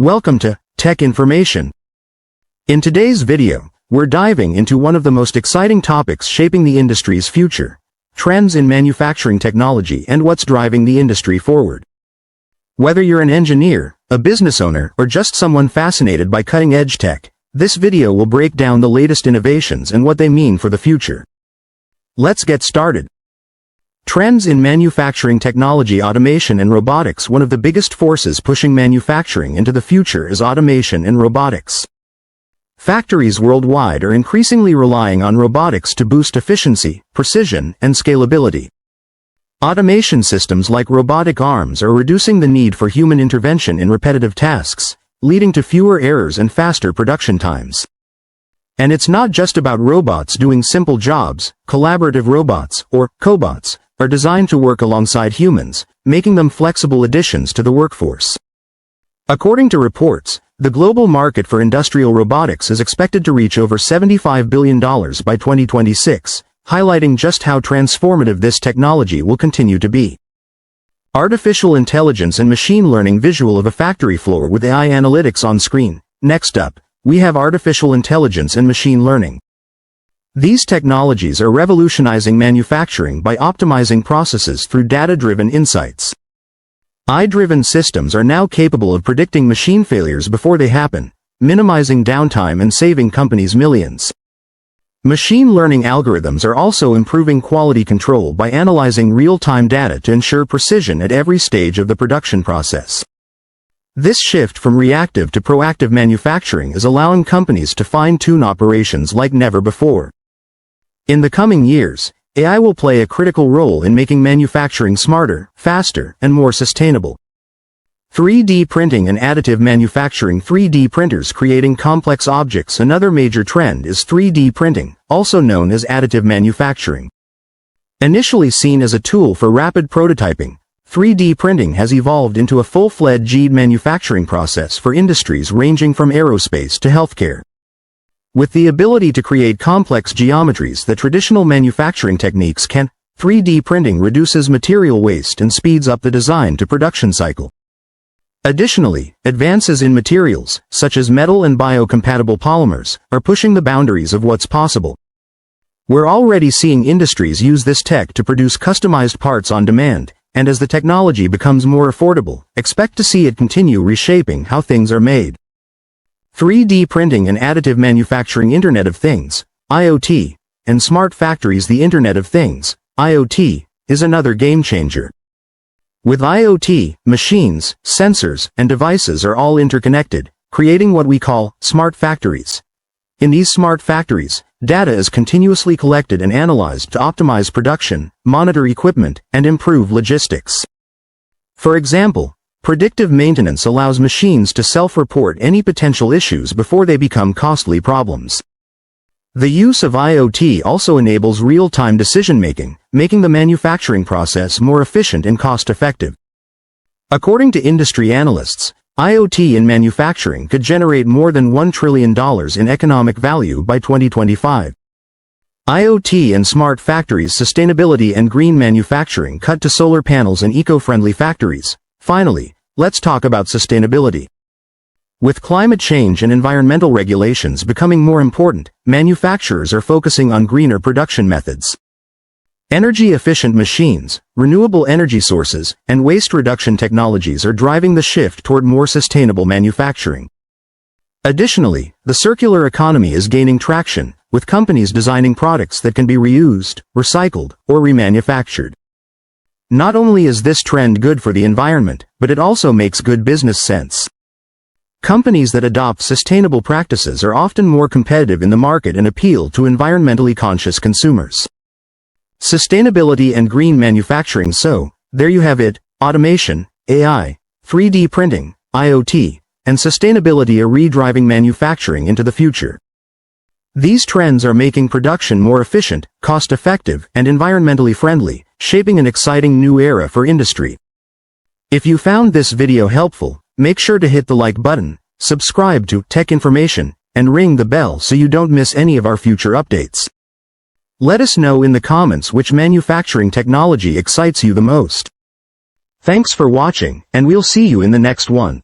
Welcome to Tech Information. In today's video, we're diving into one of the most exciting topics shaping the industry's future: trends in manufacturing technology and what's driving the industry forward. Whether you're an engineer, a business owner, or just someone fascinated by cutting-edge tech, this video will break down the latest innovations and what they mean for the future. Let's get started. Trends in manufacturing technology: automation and robotics. One of the biggest forces pushing manufacturing into the future is automation and robotics. Factories worldwide are increasingly relying on robotics to boost efficiency, precision, and scalability. Automation systems like robotic arms are reducing the need for human intervention in repetitive tasks, leading to fewer errors and faster production times. And it's not just about robots doing simple jobs. Collaborative robots, or cobots, are designed to work alongside humans, making them flexible additions to the workforce. According to reports, the global market for industrial robotics is expected to reach over $75 billion by 2026, highlighting just how transformative this technology will continue to be. Artificial intelligence and machine learning. Visual of a factory floor with AI analytics on screen. Next up, we have artificial intelligence and machine learning. These technologies are revolutionizing manufacturing by optimizing processes through data-driven insights. AI-driven systems are now capable of predicting machine failures before they happen, minimizing downtime and saving companies millions. Machine learning algorithms are also improving quality control by analyzing real-time data to ensure precision at every stage of the production process. This shift from reactive to proactive manufacturing is allowing companies to fine-tune operations like never before. In the coming years, AI will play a critical role in making manufacturing smarter, faster, and more sustainable. 3D printing and additive manufacturing. 3D printers creating complex objects. Another major trend is 3D printing, also known as additive manufacturing. Initially seen as a tool for rapid prototyping, 3D printing has evolved into a full-fledged manufacturing process for industries ranging from aerospace to healthcare. With the ability to create complex geometries that traditional manufacturing techniques can't, 3D printing reduces material waste and speeds up the design to production cycle. Additionally, advances in materials, such as metal and biocompatible polymers, are pushing the boundaries of what's possible. We're already seeing industries use this tech to produce customized parts on demand, and as the technology becomes more affordable, expect to see it continue reshaping how things are made. 3D printing and additive manufacturing. Internet of Things, IoT, and smart factories. The Internet of Things, IoT, is another game changer. With IoT, machines, sensors, and devices are all interconnected, creating what we call smart factories. In these smart factories, data is continuously collected and analyzed to optimize production, monitor equipment, and improve logistics. For example, predictive maintenance allows machines to self-report any potential issues before they become costly problems. The use of IoT also enables real-time decision-making, making the manufacturing process more efficient and cost-effective. According to industry analysts, IoT in manufacturing could generate more than $1 trillion in economic value by 2025. IoT and smart factories. Sustainability and green manufacturing. Cut to solar panels and eco-friendly factories. Finally, let's talk about sustainability. With climate change and environmental regulations becoming more important, manufacturers are focusing on greener production methods. Energy-efficient machines, renewable energy sources, and waste reduction technologies are driving the shift toward more sustainable manufacturing. Additionally, the circular economy is gaining traction, with companies designing products that can be reused, recycled, or remanufactured. Not only is this trend good for the environment, but it also makes good business sense. Companies that adopt sustainable practices are often more competitive in the market and appeal to environmentally conscious consumers. Sustainability and green manufacturing. So, there you have it: automation, AI, 3D printing, IoT, and sustainability are redriving manufacturing into the future. These trends are making production more efficient, cost-effective, and environmentally friendly, shaping an exciting new era for industry. If you found this video helpful, make sure to hit the like button, subscribe to Tech Information, and ring the bell so you don't miss any of our future updates. Let us know in the comments which manufacturing technology excites you the most. Thanks for watching, and we'll see you in the next one.